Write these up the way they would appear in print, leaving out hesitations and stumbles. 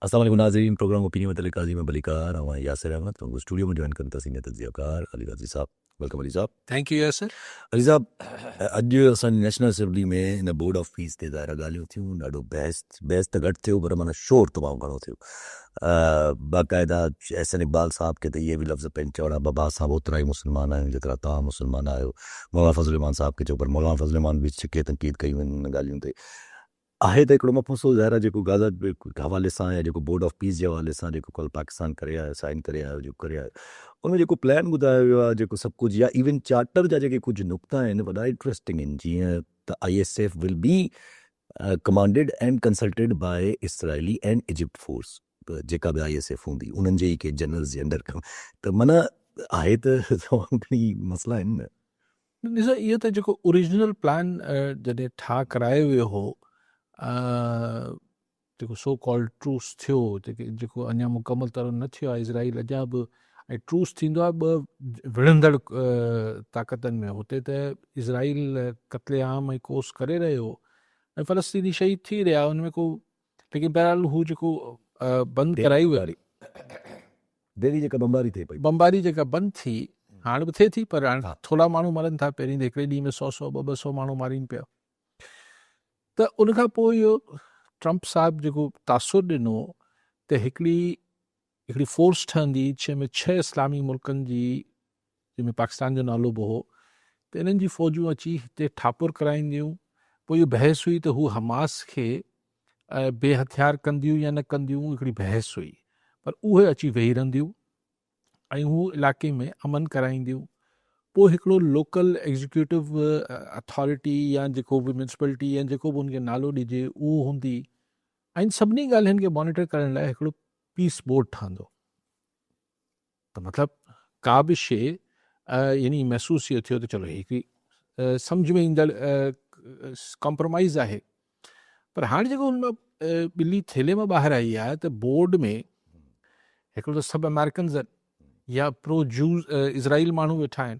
अस्सलाम वालेकुम नाज़रीन, प्रोग्राम ओपिनियन मतलब काज़ी में बलिकार और यासिर अहमद तो स्टूडियो में ज्वाइन करता सीनियर तज्ज़ियाकार Ali Ghazi sahab. Welcome Ali sahab. Thank you Yasir. Ali sahab, अॼु असांजी नेशनल असेंबली में हिन बोर्ड ऑफ फीस ते ज़ाहिर ॻाल्हियूं थियूं, ॾाढो बहस त घटि थियो पर माना शोर तमामु घणो थियो। बाक़ाइदा एहसन इक़बाल साहब खे त इहे बि लफ़्ज़ पंहिंजा चवणा, बाबा असां ओतिरा ई मुस्लमान आहियूं जेतिरा तव्हां मुस्लमान आहियो। मौलाना फज़ल रहमान साहब खे चयो, पर मौलाना फज़ल रहमान बि छिके तनक़ीद कयूं आहिनि हिन ॻाल्हियुनि ते। आहे त हिकिड़ो मफ़ूसो ज़ाहिर आहे जेको गाज़ा जे हवाले सां या जेको बोर्ड ऑफ पीस जे हवाले सां जेको कल पाकिस्तान करे आयो, साइन करे आयो, जेको करे आयो, उनमें जेको प्लान ॿुधायो वियो आहे, जेको सभु कुझु या इवन चार्टर जा जेके कुझु नुक़्ता आहिनि वॾा इंट्रस्टिंग आहिनि, जीअं त ISF will be commanded and consulted by Israeli and Egypt force, जेका बि ISF हूंदी उन्हनि जे ई के जनरल्स जे अंदरि त माना आहे त तमामु घणी मसला आहिनि न। ॾिसो, इहो त जेको ओरिजिनल प्लान जॾहिं ठाह करायो वियो हो, जेको सो कॉल्ड ट्रूस थियो, जेको अञा मुकमल तरह न थियो आहे इज़राइल अञा बि, ऐं ट्रूस थींदो आहे ॿ विढ़ंदड़ ताक़तनि में। हुते त इज़राइल क़त्लेआम ऐं कोस करे रहियो ऐं फ़लस्तीनी शहीद थी रहिया, हुन में को, लेकिन बहरहाल हू जेको बंदि कराई हुई, दिल्ली जेका बमबारी थिए पई, बमबारी जेका बंदि थी, हाणे बि थिए थी, पर हाणे थोरा माण्हू मरनि था। पहिरीं त हिकिड़े ॾींहं में 100 200 माण्हू मारीनि पिया। त उनखां पोइ इहो ट्रंप साहिबु जेको तासुर ॾिनो त हिकिड़ी फोर्स ठहंदी, जंहिंमें 6 इस्लामी मुल्कनि जी, जंहिंमें पाकिस्तान जो नालो बि हो, त इन्हनि जी फ़ौजूं अची हिते ठापुर कराईंदियूं। पोइ इहो बहस हुई त हू हमास खे बेहथियार कंदियूं या न कंदियूं, हिकिड़ी बहस हुई, पर उहे अची वेही रहंदियूं ऐं हू इलाइक़े में अमन कराईंदियूं। पोइ हिकिड़ो लोकल एग्जीक्यूटिव अथॉरिटी या जेको बि म्यूनसिपलिटी या जेको बि उनखे नालो ॾिजे उहो हूंदी, ऐं सभिनी ॻाल्हियुनि खे मॉनिटर करण लाइ हिकिड़ो पीस बोर्ड ठहंदो। त मतिलबु का बि शइ यानी महसूसु इहो थियो त चलो हिकिड़ी सम्झ में ईंदड़ कॉम्प्रोमाइज़ आहे। पर हाणे जेको हुन ॿिली थेले मां ॿाहिरि आई आहे त बोर्ड में हिकिड़ो त सभु अमेरिकन्स या प्रो जूस इज़राइल माण्हू वेठा आहिनि,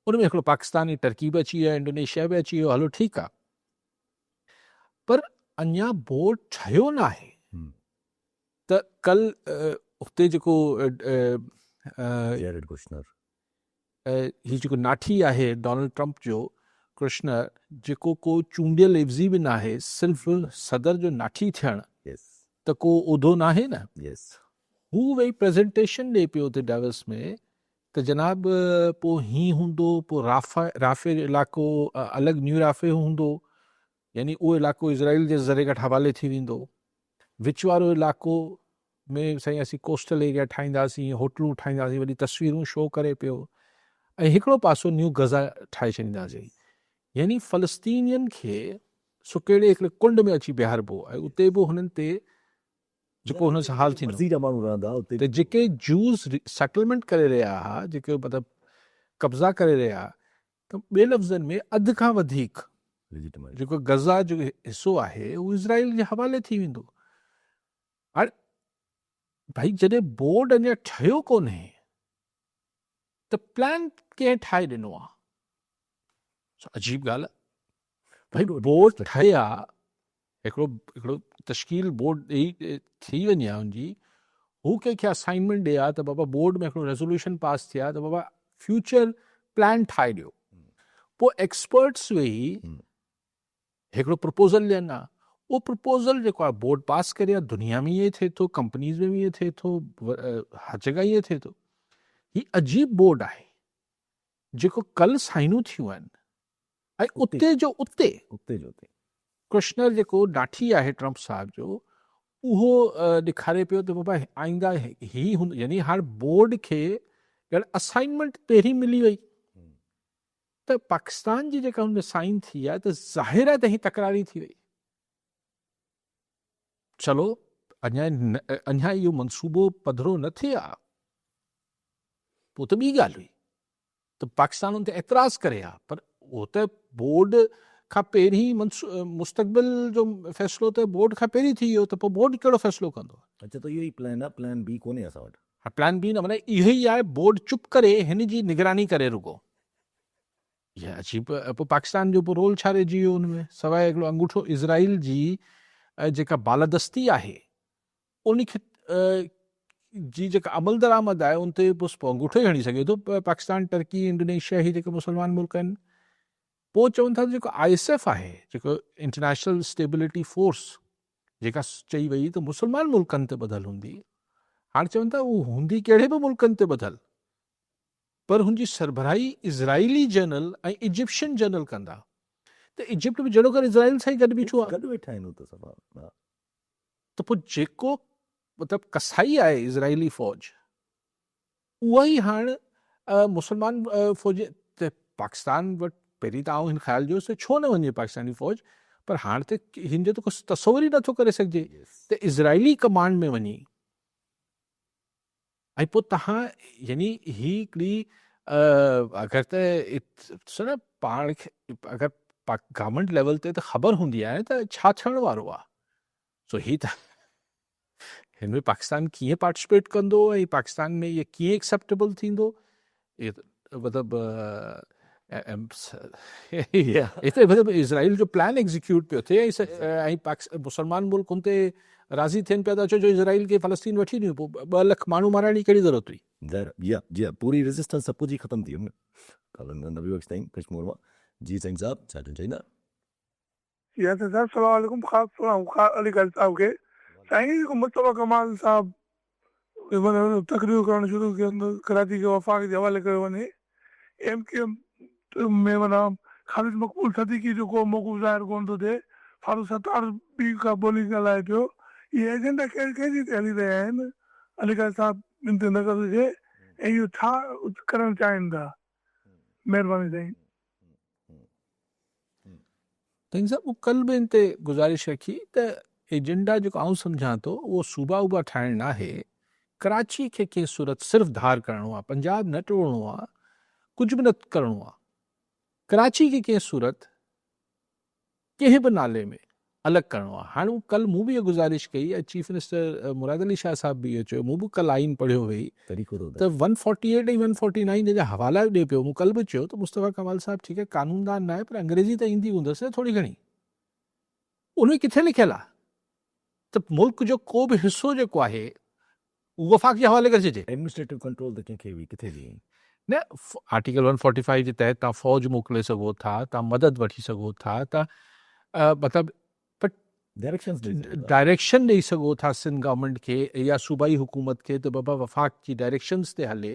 उनमें हिकिड़ो पाकिस्तानी टर्की बि अची वियो आहे, इंडोनेशिया बि अची वियो, हलो ठीकु आहे, पर अञा बोर्ड ठहियो न आहे। त कल हुते जेको जेरेड कुशनर, हीउ जेको नाठी आहे डोनाल्ड ट्रंप जो, कुशनर, जेको को चूंडियल लफ़्ज़ी बि न आहे, सिर्फ़ु सदर जो नाठी थियणु त को उहिदो न आहे न। हू वेही प्रेज़ेंटेशन ॾिए पियो हुते डावस में त जनाब पोइ हीअं हूंदो, पोइ राफ़े इलाइक़ो अलॻि न्यू राफ़े हूंदो, यानी उहो इलाइक़ो इज़राइल जे ज़रे घटि हवाले थी वेंदो। विच वारो इलाइक़ो में साईं असीं कोस्टल एरिया ठाहींदासीं, होटलूं ठाहींदासीं, वॾी तस्वीरूं शो करे पियो, ऐं हिकिड़ो पासो न्यू गज़ा ठाहे छॾींदासीं। यानी फ़लस्तीनियनि खे सुकेड़े हिकिड़े कुंड में अची बीहारबो, ऐं उते बि हुननि ते जेको हुन सां हाल थींदो, त जेके जूस सेटलमेंट करे रहिया हुआ, जेके मतिलबु कब्ज़ा करे रहिया, त ॿिए लफ़्ज़नि में अधु खां वधीक जेको गज़ा जो हिसो आहे उहो इज़राइल जे हवाले थी वेंदो। हाणे भाई जॾहिं बोर्ड अञा ठहियो कोन्हे त प्लान कंहिं ठाहे ॾिनो आहे? अजीब ॻाल्हि आहे। भाई बोर्ड ठहिया, हिकिड़ो तश्कील बोर्ड ॾेई थी वञे आहे हुनजी, हू कंहिंखे असाइनमेंट ॾिया त बाबा बोर्ड में हिकिड़ो रेज़ोल्यूशन पास थिया त बाबा फ्यूचर प्लान ठाहे ॾियो। पोइ एक्सपर्ट्स वेही हिकिड़ो प्रपोज़ल ॾियनि आहे, उहो प्रपोज़ल जेको आहे बोर्ड पास करे आहे। दुनिया में ईअं थिए थो, कंपनीज़ में बि ईअं थिए थो, हर जॻह ईअं थिए थो। हीउ अजीब बोर्ड आहे जेको कल साइनूं थियूं आहिनि, ऐं उते जो उते कुशनर जेको नाठी आहे ट्रंप साहिब जो, उहो ॾेखारे पियो त बाबा आईंदा ही हूंदो। यानी हाणे बोर्ड खे असाइनमेंट पहिरीं मिली वई त पाकिस्तान जी जेका हुन साइन थी आहे त ज़ाहिर आहे त ही तकरारी थी वई। चलो अञा इहो मनसूबो पधरो न थिए आहे, पोइ त ॿी ॻाल्हि हुई त पाकिस्तान उन ते एतिराज़ करे आहे, पर उहो त बोर्ड खां पहिरीं मुस्तक़बिल जो फ़ैसिलो त बोर्ड खां पहिरीं थी वियो, त पोइ बोर्ड कहिड़ो फ़ैसिलो कंदो? अच्छा, त इहो ई प्लान आहे, प्लान बी कोन्हे असां वटि? हा, प्लान बी न, माना इहो ई आहे, बोर्ड चुप करे हिन जी निगरानी करे रुगो। इहा अजीब। पोइ पाकिस्तान जो पोइ रोल छा रहिजी वियो हुन में, सवाइ हिकिड़ो अंगूठो इज़राइल जी जेका बालादस्ती आहे उन खे जी जेका अमल दरामद आहे उन ते पोइ अंगूठो ई हणी सघे थो पाकिस्तान, टर्की, इंडोनेशिया ही जेके मुस्लमान मुल्क आहिनि। पोइ चवनि था जेको ISF आहे, जेको इंटरनेशनल स्टेबिलिटी फोर्स, जेका चई वई त मुस्लमान मुल्कनि ते ॿधल हूंदी, हाणे चवनि था उहा हूंदी कहिड़े बि मुल्कनि ते ॿधल, पर हुनजी सरबराही इज़राइली जनरल ऐं इजिप्शियन जनरल कंदा। त इजिप्ट बि जहिड़ो कर इज़राइल सां ई गॾु बीठो आहे। गॾु वेठा आहिनि त सभु। त पोइ जेको मतिलबु कसाई आहे इज़राइली फ़ौज, उहा ई हाणे मुस्लमान फ़ौज त पाकिस्तान वटि पहिरीं त आउं हिन ख़्याल जो छो न वञे पाकिस्तानी फ़ौज, पर हाणे त हिन जो त कुझु तसवुर ई नथो करे सघिजे त इज़राइली कमांड में वञी ऐं पोइ तव्हां यानी ही हिकिड़ी अगरि त न पाण खे अगरि गवर्नमेंट लेवल ते त ख़बर हूंदी आहे त छा थियण वारो आहे। सो ही त हिन में पाकिस्तान कीअं पार्टिसिपेट कंदो ऐं पाकिस्तान में इहे कीअं एक्सेप्टेबल थींदो, इहे मतिलबु हिते मतिलबु इज़राइल जो प्लान एग्ज़ीक्यूट पियो थिए ऐं मुस्लमान मुल्क हुन ते राज़ी थियनि पिया था, छो जो इज़राइल खे फ़लस्तीन वठी ॾियूं, पोइ 2 लख माण्हू मारण जी कहिड़ी ज़रूरत हुई। जी पूरी रेजिस्टेंस सभु जी ख़तम थी वई नबी बख्श ताईं कश्मीर मां। जी सिंह साहब छा चवंदा? या त साहब सलाम अलैकुम, ख़ासि अलीगढ़ साहब खे साईं जेको मुस्तफ़ा कमाल साहब तकरीर करणु शुरू कयो कराची के वफ़ाक़ जे हवाले कयो वञे, MKM में माना ख़ालिद मक़बूल सदीक़ी जो को मौक़ूफ़ ज़ाहिर कोन थो थिए, फारूक सत्तार बि का ॿोली ॻाल्हाए पियो, इहे एजेंडा कंहिंजी ते हली रहिया आहिनि अलीगढ़ साहब इन ते नज़र हुजे ऐं इहो छा करणु चाहिनि था? महिरबानी साईं। तंहिं सां पोइ कल्ह बि इन ते गुज़ारिश रखी त एजेंडा जेको आउं सम्झां थो उहो सूबा वूबा ठाहिणु न आहे, कराची खे कंहिं सूरत सिर्फ़ु धार करिणो आहे, पंजाब न टोड़णो आहे, कुझु बि न करिणो आहे। कराची खे कंहिं सूरत कंहिं बि नाले में अलॻि करिणो आहे। हाणे कल्ह मूं बि इहा गुज़ारिश कई ऐं चीफ मिनिस्टर मुराद अली शाह साहब बि इहो चयो, मूं बि कल्ह आइन पढ़ियो हुई त 148 ऐं 149 जा हवाला ॾिए पियो। मूं कल्ह बि चयो त मुस्तफ़ा कमाल साहब ठीकु आहे कानूनदान न आहे, पर अंग्रेज़ी त ईंदी हूंदसि थोरी घणी, उन किथे लिखियलु आहे त मुल्क जो को बि हिसो जेको आहे उहो वफ़ाक़ जे हवाले करे छॾिजे। एडमिनिस्ट्रेटिव कंट्रोल त कंहिंखे बि किथे बि न आर्टिकल 145 जे तहत तव्हां फ़ौज मोकिले सघो था, तव्हां मदद वठी सघो था, तव्हां मतिलबु डायरेक्शन ॾेई सघो था सिंध गवर्नमेंट खे या सूबाई हुकूमत खे त बाबा वफ़ाक़ जी डायरेक्शंस ते हले,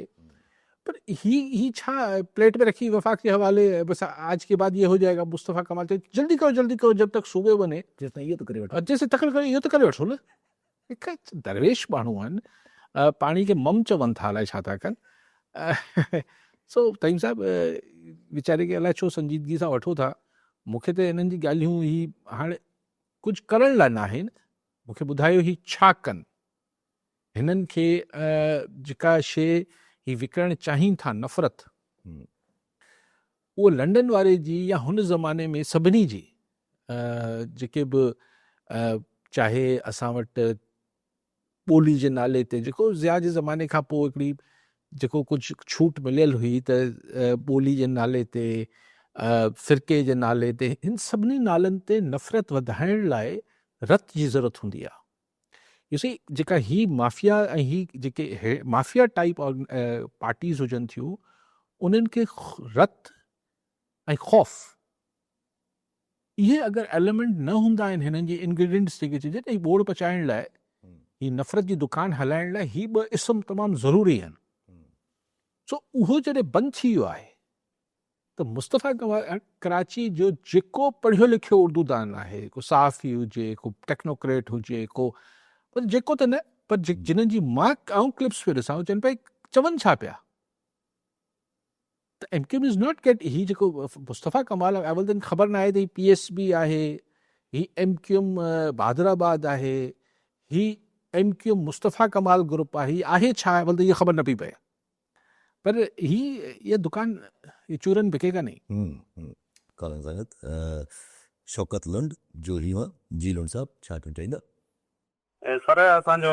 पर ही छा प्लेट में रखी वफ़ाक़ के हवाले बस आज के बाद ये हो जाएगा। मुस्तफ़ा कमाल चयो जल्दी करो जब तक सूबे बने, जैसे तकड़ करे इहो त करे वठो न। हिकु दरवेश माण्हू आहिनि, पाणी खे मम चवनि था, अलाए छा था कनि। सो तईम साहिबु वीचारे खे अलाए छो संजीदगी सां वठो था। मूंखे त इन्हनि जी ॻाल्हियूं ही हाणे कुझु करण लाइ न आहिनि, मूंखे ॿुधायो ही छा कनि। हिननि खे जेका शइ ही विकिरणु चाहिनि था नफ़रत, उहो लंडन वारे जी या हुन ज़माने में सभिनी जी जेके बि चाहे असां वटि ॿोली जे नाले ते जेको ज़िया जे ज़माने खां पोइ हिकिड़ी जेको कुझु छूट मिलियल हुई त ॿोली जे नाले ते, फ़िरके जे नाले ते, हिन सभिनी नालनि ते नफ़रत वधाइण लाइ रत जी ज़रूरत हूंदी आहे। ॾिसी जेका ही माफ़िया ऐं ही जेके माफ़िया टाइप पार्टीज़ हुजनि थियूं, उन्हनि खे रत ऐं ख़ौफ़ इहे अगरि एलिमेंट न हूंदा आहिनि हिननि जी इंग्रीडियंट्स जेके चइजे त बोड़ पचाइण लाइ, ही नफ़रत जी दुकान हलाइण लाइ ही 2 इस्म तमामु ज़रूरी आहिनि। सो उहो जॾहिं बंदि थी वियो आहे त मुस्तफ़ा कमाल कराची जो जेको पढ़ियो लिखियो उर्दूदान आहे, को साफ़ी हुजे, को टेक्नोक्रेट हुजे, को पर जेको त न, पर जिन्हनि जी मां आऊं क्लिप्स पियो ॾिसां, चवनि पिया चवनि छा पिया त MKM इज़ नॉट गेट, ही जेको मुस्तफ़ा कमाल अवल दिन ख़बर न आहे त ही PSB आहे, ही MKM बहादुराबाद आहे, ही MKM मुस्तफ़ा कमाल ग्रुप आहे छा अवल त इहा ख़बर न पई पए, पर इहा दुकान चूरन बिकेगा नहीं। कॉलिंग संगत शौकत लुंड जो ही हुआ जी लुंड साहब छा चवंदा? सर असांजो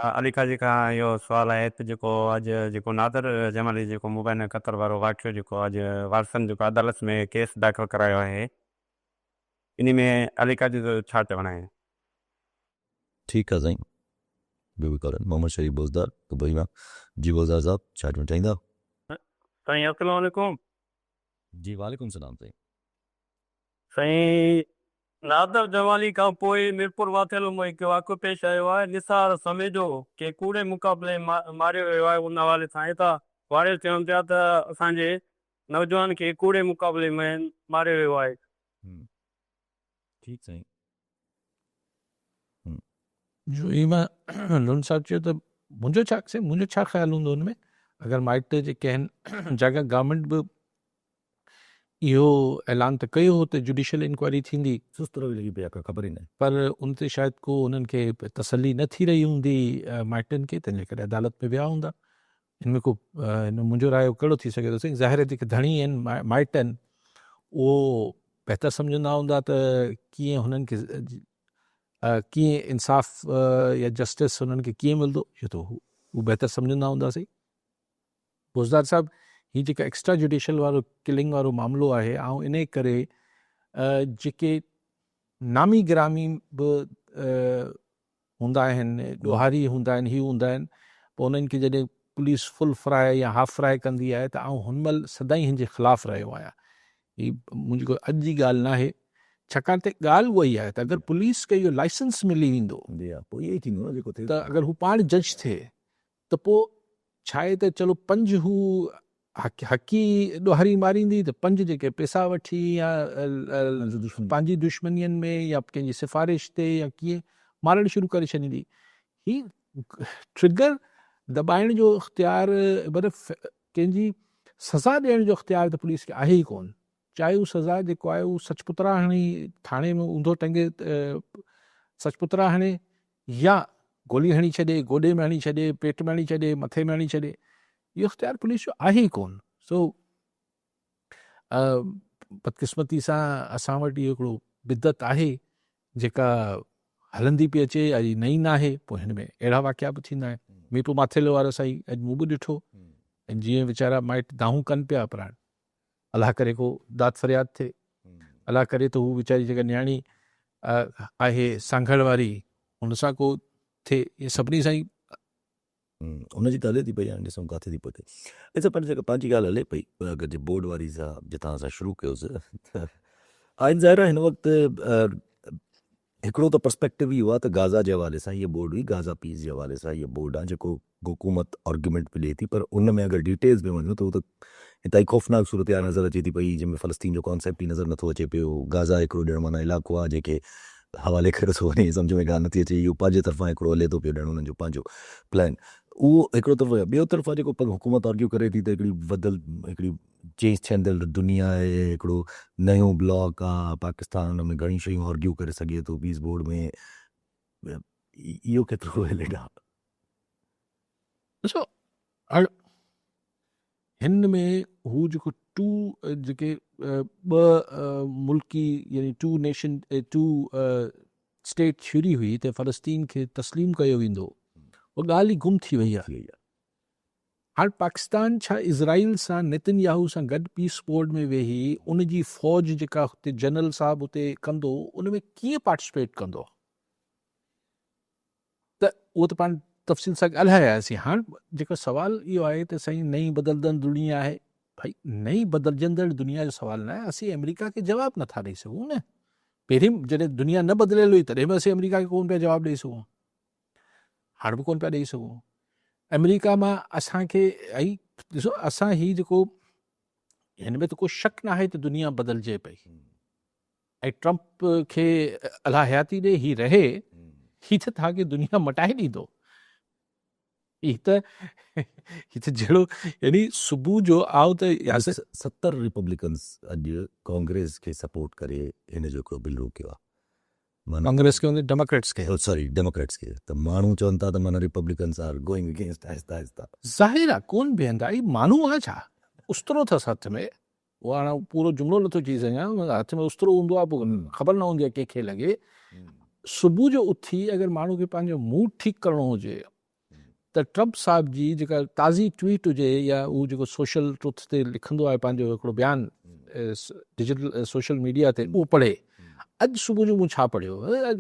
अलीखा जी खां इहो सुवालु आहे त जेको अॼु जेको नादर जमाली जेको मुबैन क़तर वारो वाक़ियो जेको अॼु वारसन जेको अदालत में केस दाख़िल करायो आहे, इन में अलीखा जो छा चवणु आहे? ठीकु आहे साईं, ॿियो बि कॉलर मोहम्मद शरीफ बोज़दार तो भाई मां जी बोज़दार साहब छा चवणु चाहींदा? साईं अस्सलाम वालेकुम। जी वालेकुम सलाम साईं। साईं नादर जमाली खां पोइ मीरपुर वाथियल में हिकु वाक़ियो पेश आयो आहे। निसार समेजो के कूड़े मुक़ाबले मारियो वियो आहे। उन हवाले सां हितां वारिस चवनि पिया त असांजे नौजवान खे कूड़े मुक़ाबले में मारियो वियो आहे। ठीकु साईं। जो ई मां लुन साहिब चयो त मुंहिंजो छा ख़्यालु हूंदो हुन में, अगरि माइट जेके आहिनि जॻह गवर्नमेंट बि इहो ऐलान त कयो हो त जुडिशियल इंक्वायरी थींदी, सुस्त रही लॻी पई आहे, ख़बर ई न। पर उन ते शायदि को उन्हनि खे तसली न थी रही हूंदी माइटनि खे, तंहिंजे करे अदालत में विया हूंदा। हिन में को मुंहिंजो राय कहिड़ो थी सघे थो साईं? ज़ाहिर आहे जेके धणी आहिनि माइट आहिनि उहो बहितर सम्झंदा हूंदा त कीअं हुननि खे कीअं इंसाफ़ या जस्टिस हुननि खे कीअं मिलंदो, इहो त हू बहितर सम्झंदा हूंदा साईं। बोज़दार साहिबु, हीअ जेका एक्स्ट्रा जुडिशियल वारो किलिंग वारो मामिलो आहे, ऐं इन करे जेके नामी गिरामी बि हूंदा आहिनि, ॾोहारी हूंदा आहिनि, हीअ हूंदा आहिनि, पोइ उन्हनि खे जॾहिं पुलिस फुल फ्राए या हाफ फ्राए कंदी आहे त आउं हुन महिल सदाईं हिन जे ख़िलाफ़ु रहियो आहियां। हीअ मुंहिंजी कोई अॼु जी ॻाल्हि न आहे, छाकाणि त ॻाल्हि उहा ई आहे त अगरि पुलिस खे इहो लाइसेंस मिली वेंदो पोइ इहो ई थींदो न जेको थिए। त अगरि हू पाण जज थिए त पोइ छा आहे त चलो 5 हू हकी ॾोहारी मारींदी त 5 जेके पैसा वठी या पंहिंजी दुश्मनियुनि में या कंहिंजी सिफ़ारिश ते या कीअं मारणु शुरू करे छॾींदी। ही ट्रिगर दॿाइण जो इख़्तियार मतिलबु कंहिंजी सज़ा ॾियण जो इख़्तियार त पुलिस खे आहे ई कोन, चाहे उहा सज़ा जेको आहे उहो सचपुतरा हणी थाणे में ऊंधो टंगे सचपुतरा हणे या गोली हणी छॾे, गोॾे में हणी छॾे, पेट में हणी छॾे, मथे में हणी छॾे, इहो इख़्तियार पुलिस जो आहे ई कोन। सो बदकिस्मती सां असां वटि इहो हिकिड़ो बिदत आहे जेका हलंदी पई अचे, अॼु नई न आहे। पोइ हिन में अहिड़ा वाक़िया बि थींदा आहिनि। मीपो माथेलो वारो साईं अॼु मूं बि ॾिठो, ऐं जीअं वीचारा माइट दाहूं कनि पिया, पर अलाह करे को दाद फरियाद थिए, अलाह करे त हू वीचारी जेका न्याणी आहे सांघड़ वारी हुन सां को थिए, इहे सभिनी सां ई उनजी त हले थी पई, हाणे ॾिसूं किथे थी पहुचे। ॾिसो पर जेका पंहिंजी ॻाल्हि हले पई, अगरि जे बोर्ड वारी सां जितां असां शुरू कयोसीं त आहिनि ज़ाहिर आहे हिन वक़्तु हिकिड़ो त पर्सपेक्टिव इहो आहे त गाज़ा जे हवाले सां हीअ बोर्ड हुई, गाज़ा पीस जे हवाले सां हीअ बोर्ड आहे जेको हुकूमत आर्ग्यूमेंट बि ॾिए थी, पर उन में अगरि डिटेल्स में वञूं त उहो त हितां ई ख़ौफ़नाक सूरत हाल नज़र अचे थी पई, जंहिंमें फ़लस्तीन जो कॉन्सेप्ट ई नज़र नथो अचे पियो। गाज़ा हिकिड़ो ॼण माना इलाइक़ो आहे जेके हवाले करे थो वञे, सम्झ में ॻाल्हि नथी अचे, इहो पंहिंजे तरफ़ां हिकिड़ो हले थो पियो ॼण उन्हनि जो पंहिंजो प्लान, उहो हिकिड़ो तरफ़ आहे। ॿियो तरफ़ आहे जेको हुकूमत आर्ग्यू करे थी त हिकिड़ी चेंज थियंदड़ दुनिया आहे, हिकिड़ो नयो ब्लॉक आहे पाकिस्तान, हुन में घणी शयूं आर्ग्यू करे सघे थो पीस बोर्ड में, इहो केतिरो वैलिड आहे? ॾिसो हिन में हू जेको जेके ॿ मुल्की यानी 2 नेशन 2 स्टेट थ्योरी हुई त फ़लस्तीन खे तस्लीम कयो वेंदो, उहा ॻाल्हि ई गुम थी वई आहे। हाणे पाकिस्तान छा इज़राइल सां नेतन्याहू सां गॾु पीस बोर्ड में वेही उन जी फ़ौज जेका हुते जनरल साहब हुते कंदो, उन में कीअं पार्टिसिपेट कंदो, त उहो त पाण तफ़सील सां ॻाल्हायासीं। हाणे जेको सुवालु इहो आहे त साईं नई बदिलंदड़ दुनिया आहे, भाई नई बदिलजंदड़ दुनिया जो सुवालु न आहे, असीं अमेरिका खे जवाबु नथा ॾेई सघूं न। पहिरीं जॾहिं दुनिया न बदिलियल हुई तॾहिं बि असीं अमेरिका खे कोन पिया जवाबु ॾेई सघूं, हाणे बि कोन पिया ॾेई सघूं। अमेरिका मां असांखे ऐं ॾिसो असां ही जेको हिन में त को शक न आहे त दुनिया बदिलजे पई, ऐं ट्रंप खे अलाह हयाती ॾे ही रहे, ही त तव्हांखे दुनिया मटाए ॾींदो। ही त जहिड़ो यानी सुबुह जो आओ त 70 रिपब्लिकन्स अॼु कांग्रेस खे सपोर्ट करे हिन जो हिकिड़ो बिल रोकियो आहे, कांग्रेस खे डेमोक्रेट्स खे, सॉरी डेमोक्रेट्स खे, त माण्हू चवनि था त माना Republicans R going against Aahista Aahista. ज़ाहिर आहे कोन बीहंदा, ई माण्हू आहे छा, उस्तरो अथसि हथ में, उहो हाणे पूरो जुमिलो नथो चई सघां, हथ में उस्तरो हूंदो आहे, पोइ ख़बर न हूंदी आहे कंहिंखे लॻे। सुबुह जो उथी अगरि माण्हू खे पंहिंजो मूड ठीकु करिणो हुजे त ट्रंप साहिब जी जेका ताज़ी ट्वीट हुजे या उहो जेको सोशल ट्रुथ ते लिखंदो आहे पंहिंजो हिकिड़ो बयानु डिजिटल सोशल मीडिया ते, उहो पढ़े अॼु सुबुह जो मूं छा पढ़ियो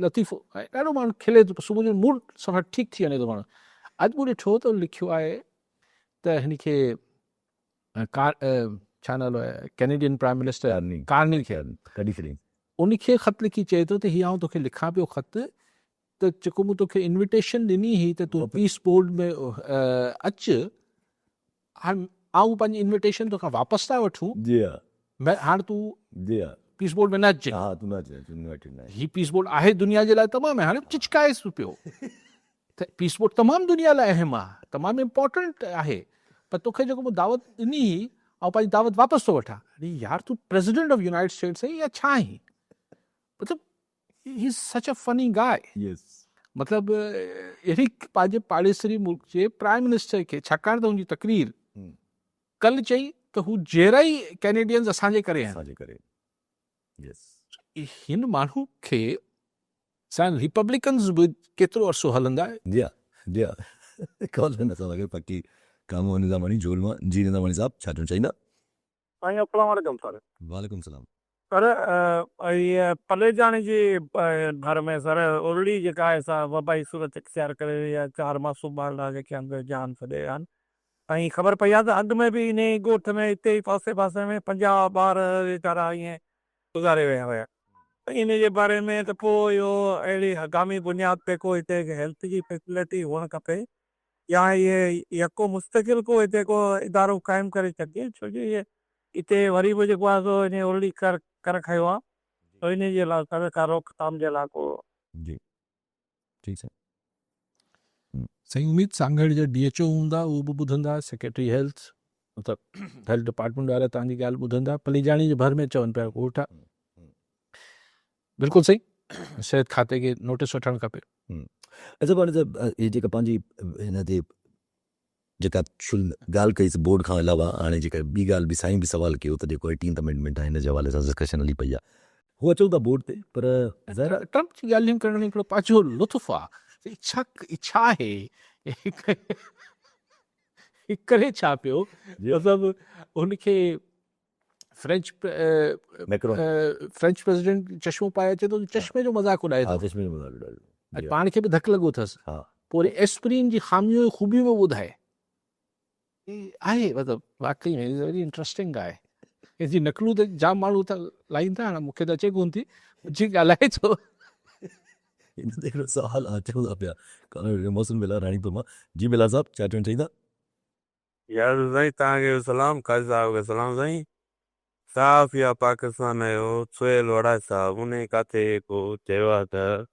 लतीफ़ो ॾाढो माण्हू खिले थो सुबुह जो मूड सफ़ा ठीकु थी वञे थो माण्हू अॼु मूं ॾिठो त लिखियो आहे त हिन खे छा नालो आहे कैनेडियन प्राइम मिनिस्टर कार्निल खे उनखे ख़त लिखी चए थो त हीअ आउं तोखे लिखां पियो ख़त त जेको मूं तोखे इन्विटेशन ॾिनी हुई त तूं पीस बोर्ड में अचु हाणे आउं पंहिंजी इन्विटेशन तोखां वापसि था वठूं हाणे तूं पीस बोर्ड में न अचे ही पीस बोर्ड आहे दुनिया जे लाइ तमामु आहे हाणे चिचकाएसि पियो त पीस बोर्ड तमामु दुनिया लाइ अहम आहे तमामु इम्पोर्टेंट आहे पर तोखे जेको मूं दावत ॾिनी हुई ऐं पंहिंजी दावत वापसि थो वठां अरे यार तूं प्रेसिडेंट ऑफ यूनाइटेड स्टेट्स आहीं या छा आहीं मतिलबु he is such a funny guy मतिलबु अहिड़ी पंहिंजे पाड़ेसरी मुल्क जे प्राइम मिनिस्टर खे छाकाणि त हुनजी तकरीर कल्ह चई त हू जहिड़ा ई कैनेडियंस असांजे करे आहिनि हिन माण्हू खे असां रिपब्लिकन्स बि केतिरो अरसो हलंदा पकी कामो निज़ामानी जोल मां जी निज़ामानी साहब छा चवणु चाहींदा अस्सलाम वालेकुम सर वालेकुम सलाम सर इहे पलेजाणी जे घर में सर उरड़ी जेका आहे सा वबाई सूरत इख्तियार करे वई आहे 4 मासूम ॿार जेके आहिनि जान छॾे आहिनि ऐं ख़बर पई आहे त अॻु में बि इन ई ॻोठ में हिते ई पासे पासे में 50 ॿार वीचारा ईअं गुज़ारे विया हुया इन जे बारे में त पोइ इहो अहिड़ी हगामी बुनियाद ते को हिते हेल्थ जी फैसिलिटी हुअणु खपे या इहे को मुस्तक़िल को हिते को इदारो क़ाइमु करे सघे छो जो इहे हिते वरी बि जेको आहे सो इन उरड़ी कर खयो आहे त इन जे लाइ सरकार रोकथाम जे लाइ को जी ठीकु आहे सही उम्मीद सांगड़ जा DHO हूंदा उहो बि ॿुधंदा सेक्रेटरी हेल्थ मतिलबु हेल्थ डिपार्टमेंट वारा तव्हांजी ॻाल्हि ॿुधंदा पलीजाणी जे भर में चवनि पिया ॻोठ आहे बिल्कुलु सही सिहत खाते खे नोटिस वठणु खपे अच्छा पाण इहे जेका पंहिंजी हिन ते जेका ॻाल्हि कईसीं बोर्ड खां अलावा हाणे जेका ॿी ॻाल्हि बि साईं बि सुवालु कयो त जेको 18th अमेंडमेंट आहे हिन जे हवाले सां डिस्कशन हली पई आहे हू अचूं था बोर्ड ते पर ज़रा ट्रम्प जी ॻाल्हियूं करण में हिकिड़ो पंहिंजो लुत्फ़ आहे इच्छा आहे करे छा पियो मतिलबु उनखे फ्रेंच प्रेसिडेंट चश्मो पाए अचे थो चश्मे जो मज़ाक उॾाए थो पाण खे बि धकु लॻो अथसि पोइ वरी एस्प्रीन जी ख़ामियूं ख़ूबियूं बि ॿुधाए आहे मतिलबु वाकई में वेरी इंट्रस्टिंग आहे कंहिंजी नकलूं त जाम माण्हू त लाइनि था हाणे मूंखे त अचे कोन थी जी ॻाल्हाए थो हिन ते हिकिड़ो सुवालु अचूं था पिया मौसम बिला राणीपुर मां जी बिला साहब छा चवणु चाहींदा यार साईं तव्हांखे सलाम काज़ी साहब खे सलाम साईं साफ़ या पाकिस्तान जो सुहेल वड़ा साहब उन किथे को चयो आहे त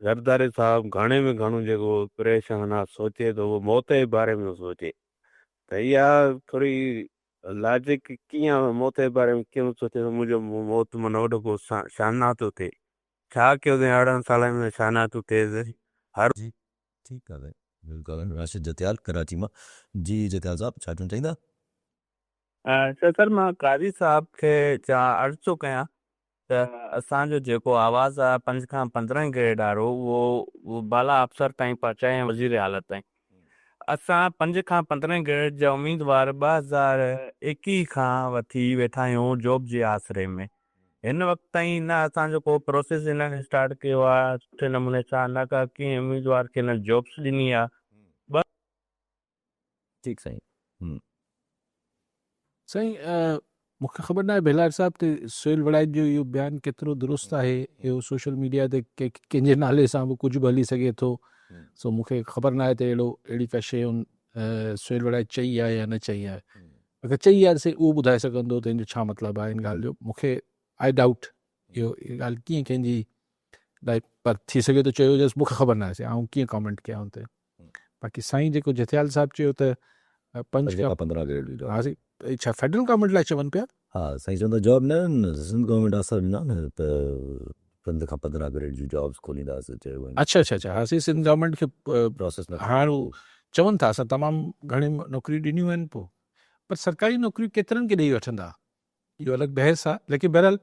ज़रदारी साहब घणे में घणो जेको परेशान आहे सोचे थो उहो मौत जे बारे में सोचे त इहा थोरी लॉजिक कीअं मौत जे बारे में कीअं सोचे थो मुंहिंजो मौत माना वॾो को शाना थो थिए छा कयो अथई 18 सालनि में शाना थो थिए हर जी ठीकु आहे बिल्कुलु राशिद जतियाल कराची मां जी जतियाल साहब छा चवणु चाहींदा सर मां क़ाज़ी साहब खे अर्ज़ु थो कयां त असांजो जेको आवाज़ु आहे 5 खां 15 ग्रेड वारो उहो बाला अफ़सर ताईं पहुचाए वज़ीर हालत ताईं असां 5 खां 15 ग्रेड जा उम्मीदवार 2021 खां वठी वेठा आहियूं जॉब जे आसिरे में हिन वक़्त ताईं न असांजो को प्रोसेस हिननि स्टार्ट कयो आहे सुठे नमूने सां न का कीअं उम्मीदवार खे हिन जॉब्स ॾिनी आहे ठीकु साईं साईं मूंखे ख़बर न आहे बेलार साहब ते सुहेल वड़ाइत जो इहो बयानु केतिरो दुरुस्त आहे इहो सोशल मीडिया ते कंहिंजे नाले सां बि कुझु बि हली सघे थो सो मूंखे ख़बर न आहे त अहिड़ी का शइ सुहेल वड़ाइत चई आहे या न चई आहे अगरि चई आहे त साईं उहो ॿुधाए सघंदो त हिन जो छा मतिलबु आहे हिन ॻाल्हि जो मूंखे आई डाउट इहो ॻाल्हि कीअं कंहिंजी लाइक पर थी सघे थो चयो जसि मूंखे ख़बर न आहे साईं ककीअं कॉमेंट कयां हुन ते बाक़ी साईं जेको जथियाल साहिबु चयो त 5 खां 15 ग्रेड हा साईं छा फेडरल गवर्नमेंट लाइ चवनि पिया हा साईं चवंदा जॉब न सिंध गवर्नमेंट असर ॾिना न त 5 खां 15 ग्रेड जूं जॉब्स खोलींदासीं चयो अच्छा हा साईं सिंध गवर्नमेंट खे प्रोसेस न हाणे चवनि था असां तमामु घणी नौकरियूं ॾिनियूं आहिनि पोइ पर सरकारी नौकरियूं केतिरनि खे ॾेई वठंदा इहो अलॻि बहस आहे लेकिन बहरहाल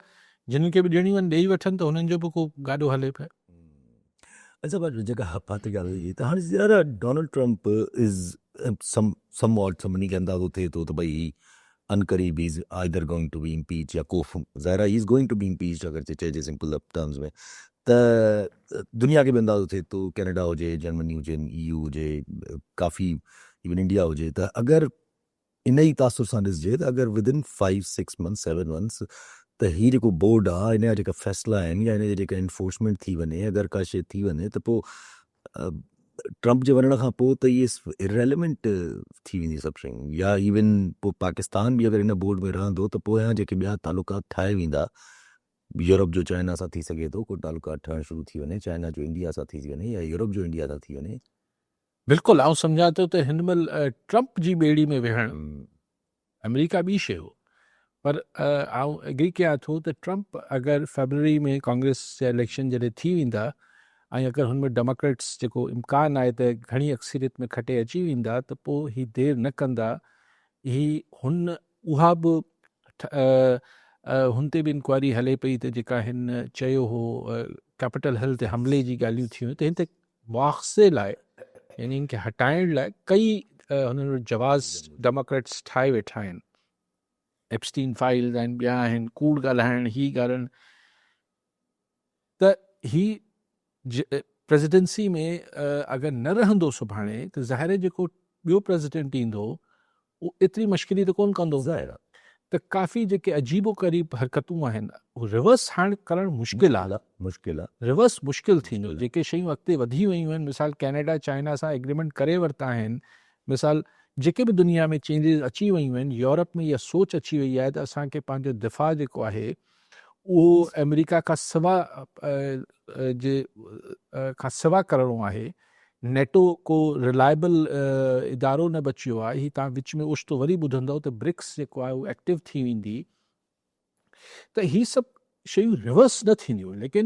जिन्हनि खे बि ॾियणियूं आहिनि ॾेई वठनि त हुननि जो बि को गाॾो हले पियो अच्छा पर जेका पात ॻाल्हि हुई त हाणे ज़रा डोनाल्ड ट्रम्प इज़ समवॉट सभिनी खे अंदाज़ो थिए थो त भई अनकरीब is either going to be impeach या को ज़ाहिर is going to be impeach अगर चइजे सिंपल अप टर्म्स में त दुनिया खे बि अंदाज़ो थिए थो कैनेडा हुजे जर्मनी हुजे EU हुजे काफ़ी इवन इंडिया हुजे त अगरि इन ई तासुर सां ॾिसजे त अगरि विदिन 5-6 months 7 months त हीअ जेको बोर्ड आहे इन जा जेका फ़ैसिला आहिनि या इन जी जेका इन्फोर्समेंट थी वञे अगरि का शइ थी वञे त पोइ ट्रंप जे वञण खां पोइ त इहे इरेलीवेंट थी वेंदी सभु शयूं या इवन पोइ पाकिस्तान बि अगरि हिन बोर्ड में रहंदो त पोयां जेके ॿिया तालुकात ठाहे वेंदा यूरोप जो चाइना सां थी सघे थो को तालुकात ठहणु शुरू थी वञे चाइना जो इंडिया सां थी वञे या यूरोप जो इंडिया सां थी वञे बिल्कुलु आउं सम्झां थो त हिन महिल ट्रंप जी ॿेड़ी में वेहणु अमेरिका ॿी शइ हो पर आउं एग्री कयां थो त ट्रंप अगरि फेबरवरी में कांग्रेस जा इलेक्शन जॾहिं थी वेंदा ऐं अगरि हुन में डेमोक्रेट्स जेको इम्कानु आहे त घणी अक्सरियत में खटे अची वेंदा त पोइ ही देरि न कंदा ही उहा बि हुन ते बि इंक्वायरी हले पई त जेका हिन चयो हो कैपिटल हिल ते हमले जी ॻाल्हियूं थियूं त हिन ते मुआख़ज़े लाइ यानी हिन खे हटाइण लाइ कई हुननि जवाज़ डेमोक्रेट्स ठाहे वेठा आहिनि एप्स्टीन फाइल्स आहिनि ॿिया आहिनि कूड़ ॻाल्हाइण ही ॻाल्हाइण त ही प्रेसिडेंसी में अगरि न रहंदो सुभाणे त ज़ाहिर आहे जेको ॿियो प्रेसिडेंट ईंदो उहो एतिरी मुश्किल त कोन कंदो ज़ाहिर आहे त काफ़ी जेके अजीबो क़रीब हरकतूं आहिनि उहो रिवर्स हाणे करणु मुश्किल आहे रिवर्स मुश्किल थींदो जेके शयूं अॻिते वधी वयूं आहिनि मिसाल कैनेडा चाइना सां एग्रीमेंट करे वरिता आहिनि मिसाल जेके बि दुनिया में चेंजिस अची वयूं आहिनि यूरोप में इहा सोच अची वई आहे त असांखे पंहिंजो दिफ़ा जेको आहे उहो अमेरिका खां सवा करिणो आहे नेटो को रिलायबल इदारो न बचियो आहे ही तव्हां विच में ओचितो वरी ॿुधंदव त ब्रिक्स जेको आहे उहो एक्टिव थी वेंदी त ही सभु शयूं रिवर्स न थींदियूं लेकिन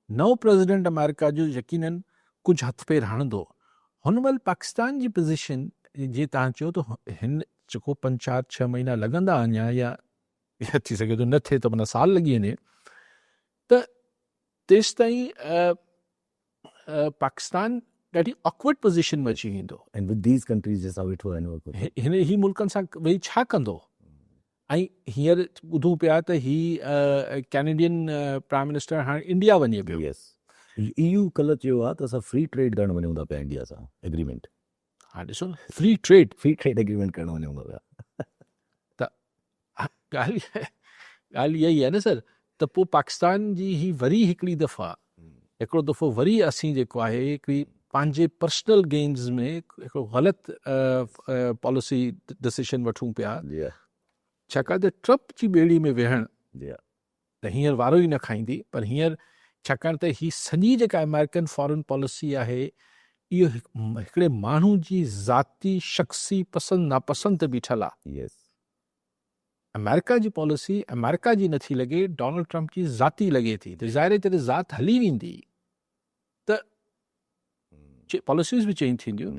नओं प्रेसिडेंट अमेरिका जो यकीनन कुझु हथ पेर हणंदो हुन महिल पाकिस्तान जी पोज़ीशन जीअं तव्हां चयो त हिन जेको 5-4-6 महीना लॻंदा अञा या थी सघे थो न थिए त माना साल लॻी वञे त तेसि ताईं पाकिस्तान ॾाढी ऑकवर्ड पोज़ीशन में अची वेंदो हिन ही मुल्कनि सां वेही छा कंदो ऐं हींअर ॿुधूं पिया त ही कैनेडियन प्राइम मिनिस्टर हाणे इंडिया वञे पियो EU कल्ह चयो आहे त असां फ्री ट्रेड करणु वञूं था पिया इंडिया सां एग्रीमेंट हा ॾिसो फ्री ट्रेड एग्रीमेंट करणु वञूं था पिया त ॻाल्हि इहा ई आहे न सर त पोइ पाकिस्तान जी ही वरी हिकिड़ो दफ़ो वरी असीं जेको आहे हिकिड़ी पंहिंजे पर्सनल गेन्स में हिकिड़ो ग़लति पॉलिसी डिसीशन वठूं पिया छाकाणि त ट्रंप जी ॿेड़ी में वेहण त हींअर वारो ई न खाईंदी पर हींअर छाकाणि त ही सॼी जेका अमेरिकन फॉरेन पॉलिसी आहे इहो हिकिड़े माण्हू जी ज़ाती शख़्सी पसंदि नापसंदि ते बीठल आहे अमेरिका जी पॉलिसी अमेरिका जी नथी लॻे डोनाल्ड ट्रंप जी ज़ाती लॻे थी त ज़ाहिर जॾहिं ज़ात हली वेंदी त पॉलिसीज़ बि चेंज थींदियूं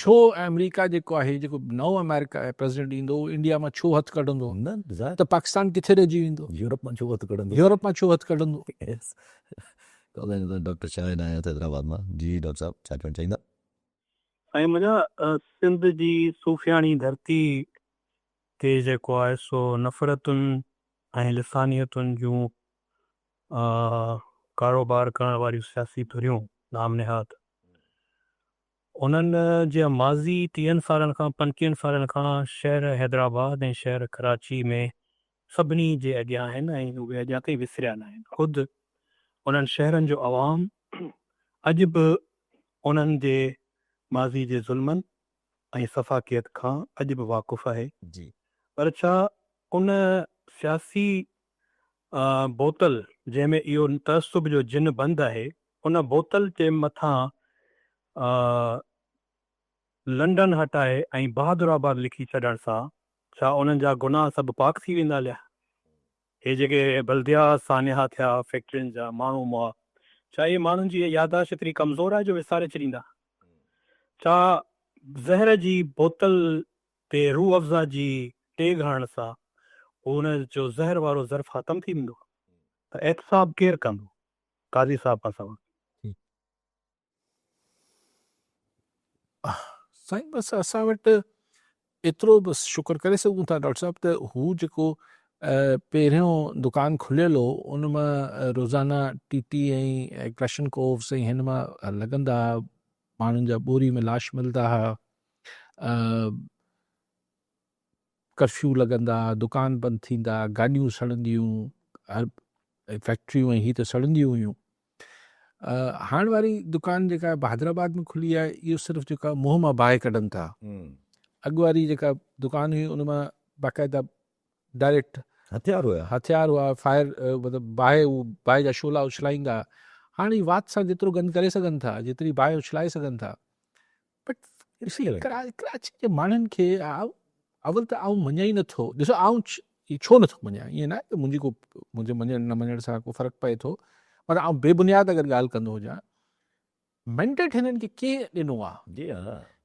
छो अमेरिका जेको आहे जेको नओं अमेरिका प्रेसिडेंट ईंदो इंडिया मां छो हथु कढंदो त पाकिस्तान किथे रहिजी वेंदो यूरोप मां छो हथु कढंदो डॉक्टर शाहिद आया था हैदराबाद मां जी डॉक्टर साहब छा चवणु चाहींदा ऐं मुंहिंजा सिंध जी सूफ़ियाणी धरती ते जेको आहे सो नफ़रतुनि ऐं लिसानियतुनि जूं कारोबार करण वारियूं सियासी धुरियूं नाम निहात उन्हनि जे माज़ी 30 सालनि खां 35 सालनि खां शहर हैदराबाद ऐं शहर कराची में सभिनी जे अॻियां आहिनि ऐं उहे अॻियां ताईं विसरिया न आहिनि ख़ुदि उन्हनि शहरनि जो आवाम अॼु बि उन्हनि जे माज़ी जे ज़ुल्मनि ऐं सफ़ाकियत खां अॼु बि वाक़ुफ़ु आहे जी पर छा उन सियासी बोतल जंहिंमें इहो तअस्सुब जो जिन बंदि आहे उन बोतल जे मथां लंडन हटाए ऐं बहादुराबाद लिखी छॾण सां छा उन्हनि जा गुनाह सभु पाक थी वेंदा लिया हे जेके बल्दिया सानिया थिया फैक्ट्रियुनि जा माण्हू मुआ छा इहे माण्हुनि जी यादाश्त एतिरी कमज़ोर आहे जो विसारे छॾींदा छा ज़हर जी बोतल ते रूह अफ़ज़ा जी टेग हणण सां हुन जो ज़हर वारो ज़र्फ़ ख़तमु थी वेंदो त एहतसाब केरु कंदो काज़ी साहब खां सवाइ साईं बसि असां वटि एतिरो बसि शुक्र करे सघूं था डॉक्टर साहिबु त हू जेको पहिरियों दुकान खुलियल हो उन मां रोज़ाना टीटी ऐं क्रशन कोव्स ऐं हिन मां लॻंदा हुआ, माण्हुनि जा ॿोरी में लाश मिलंदा हुआ, कर्फ्यू लॻंदा, दुकान बंदि थींदा, गाॾियूं सड़ंदियूं, हर फैक्ट्रियूं ऐं हीअ त सड़ंदियूं हुयूं। हाणे वारी दुकान जेका हैदराबाद में खुली आहे इहो सिर्फ़ु जेका मुंहं मां बाहि कढनि था। अॻु वारी जेका दुकान हुई उन मां बाक़ाइदा डायरेक्ट हथियार हुआ, फायर मतिलबु बाहि जा शोला उछलाईंदा। हाणे वात सां जेतिरो गंद करे सघनि था, जेतिरी बाहि उछलाए सघनि था, बट कराची जे माण्हुनि खे अवल त आउं मञा ई नथो। ॾिसो आउं छो नथो मञा, ईअं न की मुंहिंजे मञण न मञण सां को फ़र्क़ु पए थो, पर आउं बेबुनियाद अगरि ॻाल्हि कंदो हुजां, मैंडेट हिननि खे केरु ॾिनो आहे?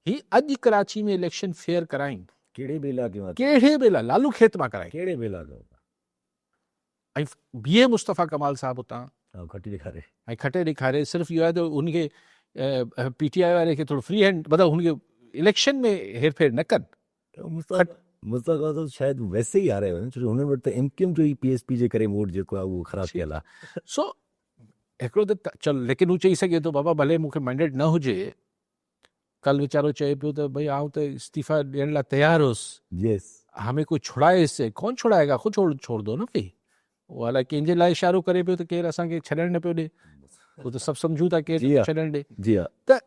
ही अॼु कराची में इलेक्शन फेयर कराइनि, कहिड़े बेला लालू खेत मां कराए, कहिड़े बेला ऐं बीए मुस्तफ़ा कमाल साहिबु उतां खटे ॾेखारे सिर्फ़ु इहो आहे त हुनखे PTI वारे खे थोरो फ्री हैंड, मतिलबु हुनखे इलेक्शन में हेरफेर न कनि। मुस्तफ़ा तो शायदि वैसे ई हारे वञनि, छो जो हुन वटि त MQM जो ई PSP जे करे वोट जेको आहे उहो ख़राबु थियल आहे। सो हिकिड़ो त चल, लेकिन हू चई सघे थो बाबा भले मूंखे मैंडेट न हुजे, कल वीचारो चए पियो त भई आउं त इस्तीफ़ा ॾियण लाइ तयारु हुउसि, हमें कोई छुड़ाए इससे, कौन छुड़ाएगा, ख़ुदि छोड़ दो न भई। उहो अलाए कंहिंजे लाइ इशारो करे पियो त केरु असांखे छॾण न पियो ॾे, उहो त सभु सम्झूं था केरु छॾण ॾे। त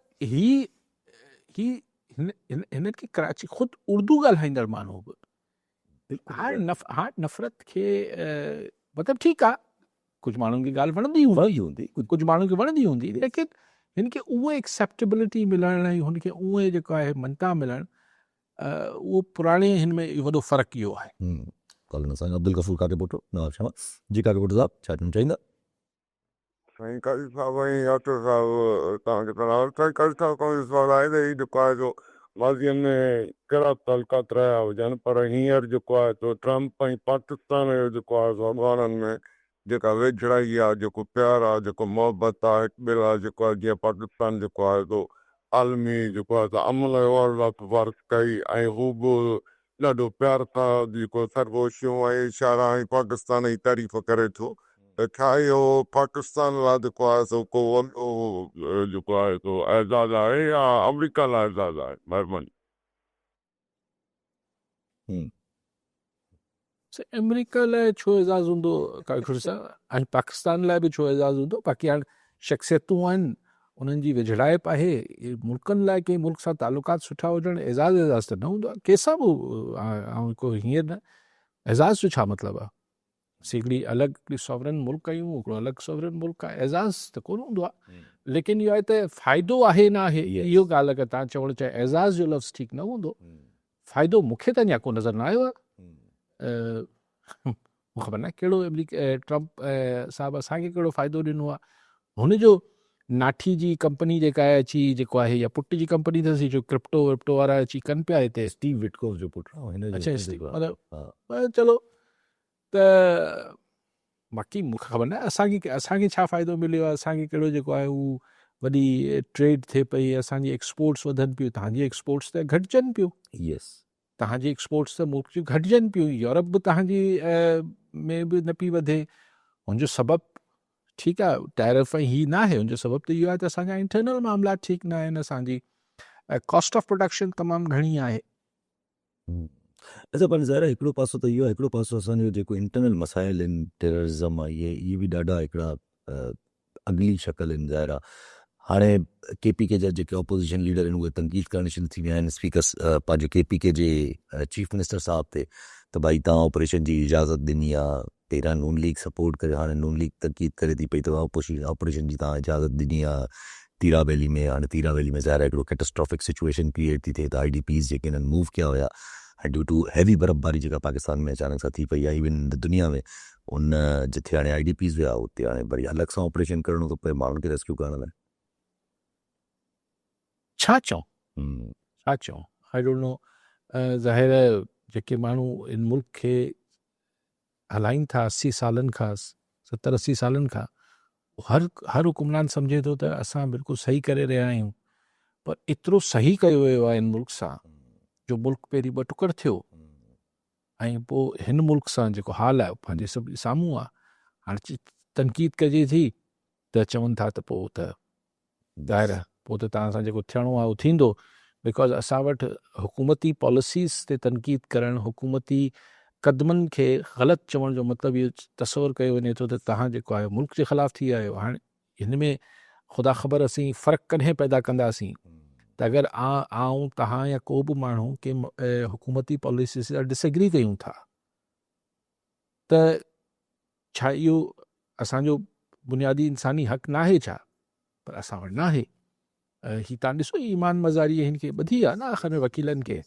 हिननि खे कराची ख़ुदि उर्दू ॻाल्हाईंदड़ माण्हू बि हाणे नफ़रत खे मतिलबु ठीकु आहे, कुझु माण्हुनि खे ॻाल्हि वणंदी हूंदी, कुझु माण्हुनि खे वणंदी हूंदी, लेकिन हिन खे उहे एक्सेप्टेबिलिटी मिलण ऐं हुनखे उहे जेको आहे मन्ता मिलणु, उहो पुराणे हिन में वॾो फ़र्क़ु इहो आहे। कॉल असांजो अब्दुल गफूर काके पुटु नवाब शमा जी। काके पुटु साहब छा चवणु चाहींदा? साईं कारी साहब ऐं डॉक्टर साहब तव्हांखे प्रणाम। साईं कारी साहब खां सवाल आहे त हीउ जेको आहे जो माज़ीअ में कहिड़ा तालुकात रहिया हुजनि, पर हींअर जेको आहे तो ट्रम्प ऐं पाकिस्तान जो जेको आहे अफ़गाननि में जेका वेझड़ाई आहे, जेको प्यारु आहे, जेको मोहबत आहे, हिकु ॿिए लाइ जेको आहे, जीअं पाकिस्तान जेको आहे तो आलमी जेको आहे त अमन लाइ सिफ़ारिश कई ऐं हू बि ॾाढो प्यार सां जेको सरगोशियूं ऐं इशारा ऐं पाकिस्तान जी तारीफ़ करे थो, त छा इहो पाकिस्तान लाइ जेको आहे सो को वॾो जेको आहे सो एज़ाज़ आहे या अमरीका लाइ एज़ाज़ आहे? महिरबानी। अमेरिका लाइ छो एज़ाज़ हूंदो काकुर साहब, ऐं पाकिस्तान लाइ बि छो एज़ाज़ हूंदो? बाक़ी हाणे शख़्सियतूं आहिनि, उन्हनि जी वेझड़ाइप आहे, मुल्कनि लाइ कंहिं मुल्क सां तालुकात सुठा हुजणु एज़ाज़ त न हूंदो आहे कंहिंसां बि। ऐं को हींअर न, एज़ाज़ जो छा मतिलबु आहे? हिकिड़ी अलॻि सॉवरन मुल्क आहियूं, हिकिड़ो अलॻि सॉवरन मुल्क आहे, एज़ाज़ त कोन हूंदो आहे। लेकिन इहो आहे त फ़ाइदो आहे न आहे, इहो ॻाल्हि अगरि तव्हां चवणु चाहे एज़ाज़ जो लफ़्ज़ ठीकु न हूंदो, फ़ाइदो मूंखे त अञा को नज़र न आयो आहे। मूंखे ख़बर न कहिड़ो ट्रम्प साहिबु असांखे कहिड़ो फ़ाइदो ॾिनो आहे। हुनजो नाठी जी कंपनी जेका आहे अची जेको आहे, या पुट जी कंपनी अथसि जो क्रिप्टो विप्टो वारा अची कनि पिया हिते, स्टीव विटकोफ जो पुटु। अच्छा मतिलबु चलो त बाक़ी मूंखे ख़बर न असांखे छा फ़ाइदो मिलियो आहे, असांखे कहिड़ो जेको आहे उहो वॾी ट्रेड थिए पई, असांजी एक्सपोर्ट्स वधनि पियूं, तव्हांजी एक्सपोर्ट्स त घटिजनि पियूं। तव्हांजी एक्सपोर्ट्स त मुल्क जूं घटिजनि पियूं, यूरोप बि तव्हांजी में बि न पई वधे। हुनजो सबबु ठीकु आहे टैरिफ ऐं हीअ न आहे, हुनजो सबबु त इहो आहे त असांजा इंटरनल मामला ठीकु न आहिनि, असांजी कॉस्ट ऑफ प्रोडक्शन तमामु घणी आहे। अच्छा पर ज़ाहिर आहे हिकिड़ो पासो त इहो आहे, हिकिड़ो पासो असांजो जेको इंटरनल मसाइल आहिनि, टेररिज़म आहे, इहे बि ॾाढा हिकिड़ा अगली शक्ल आहिनि। ज़ाहिर आहे हाणे KPK जा जेके ऑपोज़िशन लीडर आहिनि उहे तनक़ीद करणु शुरू थी विया आहिनि स्पीकर पंहिंजे KPK जे चीफ मिनिस्टर साहब ते, त भई तव्हां ऑपरेशन जी इजाज़त ॾिनी आहे, पहिरियां नून लीग सपोर्ट करे, हाणे नून लीग तनक़ीद करे थी पई तव्हां ऑपरेशन जी तव्हां इजाज़त ॾिनी आहे तीरा वैली में। हाणे तीरा वैली में ज़ाहिर आहे हिकिड़ो कैटास्ट्रॉफिक सिचुएशन क्रिएट थी थिए, त IDPs जेके हिननि मूव कया हुया ड्यू टू हैवी बर्फ़बारी जेका पाकिस्तान में अचानक सां थी पई आहे, इवन दुनिया में, उन जिथे हाणे IDPs विया उते हाणे वरी अलॻि सां ऑपरेशन करिणो थो पए माण्हुनि खे रेस्क्यू करण लाइ। छा चऊं आई डोंट नो। ज़ाहिर आहे जेके माण्हू इन मुल्क खे हलाइनि था 80 सालनि खां, 70-80 सालनि खां, हर हुकुमरान सम्झे थो त असां बिल्कुलु सही करे रहिया आहियूं, पर एतिरो सही कयो वियो आहे इन मुल्क सां जो मुल्क पहिरीं ॿ टुकर थियो ऐं पोइ हिन मुल्क सां जेको हाल आहे पंहिंजे सभु साम्हूं आहे। हाणे तनक़ीद कजे थी त चवनि था त पोइ त ज़ाहिर आहे पोइ त तव्हां सां जेको थियणो आहे उहो थींदो, बिकॉज़ असां वटि हुकूमती पॉलिसीज़ ते तनक़ीद करणु, हुकूमती क़दमनि खे ग़लति चवण जो मतिलबु इहो तसवुरु कयो वञे थो त तव्हां जेको आहे मुल्क जे ख़िलाफ़ु थी आहियो। हाणे हिन में ख़ुदा ख़बर असीं फ़र्क़ु कॾहिं पैदा कंदासीं त अगरि आऊं तव्हां या को बि माण्हू के हुकूमती पॉलिसी सां डिसएग्री कयूं था त छा इहो असांजो बुनियादी इंसानी हक़ नाहे छा? पर असां वटि नाहे। ही तव्हां ॾिसो ईमान मज़ारी हिन खे ॿधी आहे न आख़िर में वकीलनि खे।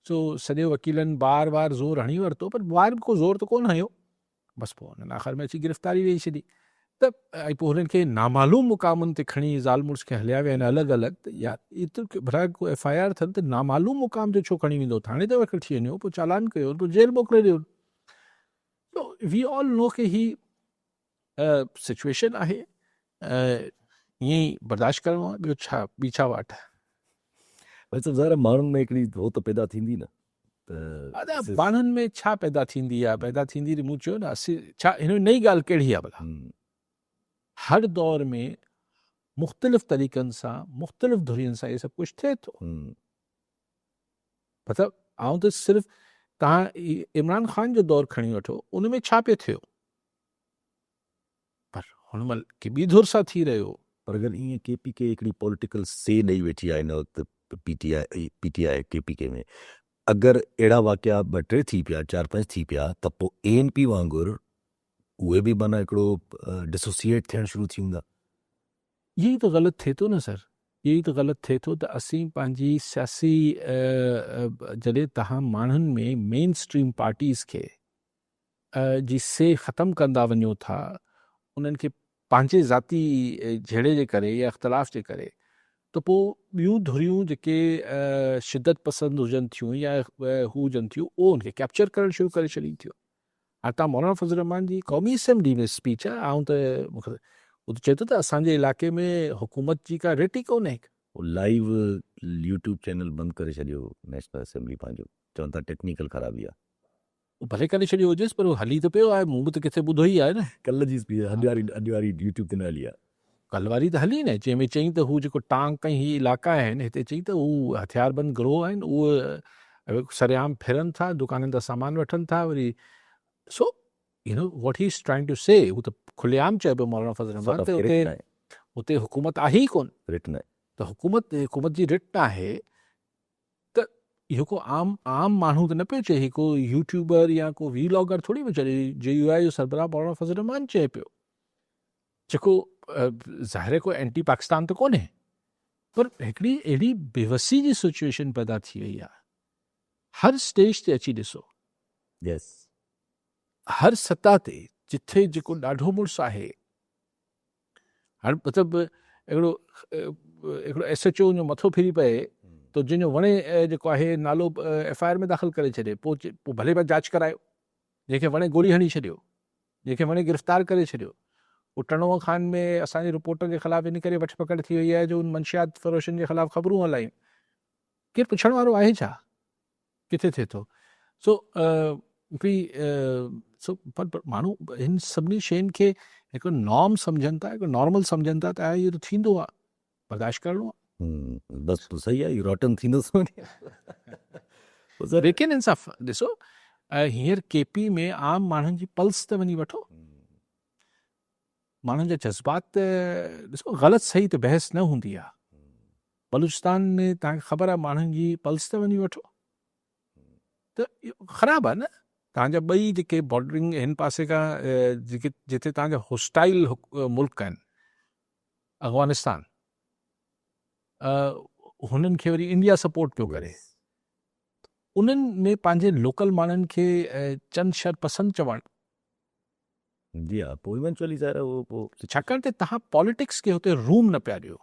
सो सॼे वकीलनि बार बार ज़ोर हणी वरितो पर ॿाहिरि को ज़ोर त कोन हयो, बसि पोइ हुननि आख़िर में अची गिरफ़्तारी ॾेई छॾी। त ऐं पोइ हुननि खे नामालूम मुक़ामनि ते खणी ज़ाल मुड़ुस खे हलिया विया आहिनि अलॻि अलॻि। त या एतिरो भला को FIR थियनि त नामालूम मुक़ाम ते छो खणी वेंदो, थाणे ते वठी वञो, पोइ चालान कयो, पोइ जेल मोकिले ॾियो। तो वी ऑल नो के ही सिचुएशन आहे, ईअं ई बर्दाश्त करिणो आहे, ॿियो छा, ॿी छा वाट आहे। वैसे ज़ाहिर माण्हुनि में हिकिड़ी हो त पैदा थींदी न त माण्हुनि में छा पैदा थींदी आहे, पैदा थींदी मूं चयो न असीं छा हिन में नई ॻाल्हि कहिड़ी आहे भला। हर दौर में मुख़्तलिफ़ तरीक़नि सां मुख़्तलिफ़ धुरियुनि सां इहे सभु कुझु थिए थो। मतिलबु आउं त सिर्फ़ु तव्हां इमरान ख़ान जो दौरु खणी वठो, उन में छा पियो थियो, पर हुन महिल की ॿी धुर सां थी रहियो। पर अगरि ईअं KPK हिकिड़ी पॉलिटिकल से ॾेई वेठी आहे हिन वक़्तु PTI KPK में, अगरि अहिड़ा वाक़िया 2-3 थी पिया, 4-5 थी पिया, त पोइ ANP वांगुरु उहे बि माना हिकिड़ो डिसोसिएट थियणु शुरू थी वेंदा। यही तो ग़लति थिए थो न सर, यही तो ग़लति थिए थो त असीं पंहिंजी सियासी जॾहिं तव्हां माण्हुनि में मेन स्ट्रीम पार्टीज़ खे जी से ख़तमु कंदा वञो था, उन्हनि खे पंहिंजे ज़ाती जहिड़े जे करे या इख़्तिलाफ़ जे करे, त पोइ ॿियूं धुरियूं जेके शिदत पसंद हुजनि थियूं या हू हुजनि थियूं, उहो उनखे कैप्चर करणु शुरू करे छॾीनि थियूं। हाणे तव्हां मौलाना फज़ल रहमान जी क़ौमी असेंबली में स्पीच आहे, ऐं त मूंखे उहो त चए थो त असांजे इलाइक़े में हुकूमत जी का रेट ई कोन्हे। लाइव YouTube चैनल बंदि करे छॾियो नेशनल असेंबली पंहिंजो, चवनि था टेक्निकल ख़राबी आहे। भले करे छॾियो हुजेसि पर उहो हली त पियो आहे, मूं बि त किथे ॿुधो ई आहे न। कल्ह जी स्पीच अॼु वारी YouTube ते न हली आहे। कल्ह वारी त हली न, जंहिंमें चई त हू जेको टांग कई ही इलाइक़ा आहिनि हिते, चई त हू हथियारबंद गिरोह आहिनि, उहे सरेआम फिरनि था, दुकाननि तां सामान वठनि था वरी। So you know what he is trying to say, हू त खुलेआम चए पियो मौलाना फज़ल रहमान त उते हुकूमत आहे ई कोन, रिट न आहे। त हुकूमत जी रिट आहे त इहो को आम माण्हू त न पियो चए, को यूट्यूबर या को वीलॉगर थोरी पियो चए। JUI जो सरबराह मौलाना फज़ल रहमान चए पियो, जेको ज़ाहिर को एंटी पाकिस्तान त कोन्हे, पर हिकिड़ी अहिड़ी बेवसी जी सिचुएशन पैदा थी वई आहे। हर स्टेज ते अची ॾिसो, यस, हर सतह ते जिथे जेको ॾाढो मुड़ुस आहे, हाणे मतिलबु हिकिड़ो SHO जो मथो फिरी पए तो जंहिंजो वणे जेको आहे नालो FIR में दाख़िल करे छॾे, पोइ भले पिया जांच करायो, जंहिंखे वणे गोली हणी छॾियो, जंहिंखे वणे गिरफ़्तार करे छॾियो। उहो टणोआ खान में असांजे रिपोर्टर जे ख़िलाफ़ु इन करे वठ पकड़ थी वई आहे जो उन मंशियात फ़रोशनि जे ख़िलाफ़ु ख़बरूं हलायूं। केरु पुछण वारो आहे छा, किथे थिए थो। सो पर माण्हू हिन सभिनी शयुनि खे हिकु नॉर्म सम्झनि था, हिकु नॉर्मल सम्झनि था, त इहो त थींदो आहे, बर्दाश्त करिणो आहे। बसि सही आहे, रॉटन थींदो। लेकिन इंसाफ़ ॾिसो, हींअर KP में आम माण्हुनि जी पल्स त वञी वठो, माण्हुनि जा जज़्बात ॾिसो, ग़लति सही त बहस न हूंदी आहे। बलूचिस्तान में तव्हांखे ख़बर आहे माण्हुनि जी पल्स त वञी वठो, त इहो ख़राबु आहे न। तव्हांजा ॿई जेके बॉर्डरिंग हिन पासे खां जेके जिथे तव्हांजा होस्टाइल मुल्क आहिनि, अफ़गानिस्तान, हुननि खे वरी इंडिया सपोर्ट पियो करे, उन्हनि में पंहिंजे लोकल माण्हुनि खे चंद शर पसंदि चवणु, जी हा, पोइ इवेंचुअली ज़ाहिर उहो पोइ छाकाणि त तव्हां पॉलिटिक्स खे हुते रूम न पिया ॾियो।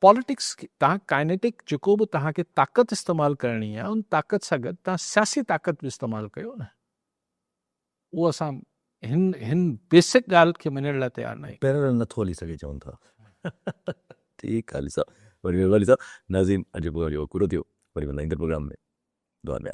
पॉलिटिक्स तव्हां काइनेटिक जेको बि तव्हांखे ताक़त इस्तेमालु करणी आहे, उन ताक़त सां गॾु तव्हां सियासी ताक़त बि इस्तेमालु कयो न। उहो असां हिन बेसिक ॻाल्हि खे मञण लाइ तयारु न आहियूं। पैरल नथो हली सघे, चवनि था। ठीकु आहे, वरी साहब नाज़रीन, अॼु पूरो थियो, वरी मिलंदा ईंदड़ प्रोग्राम में। दुआ में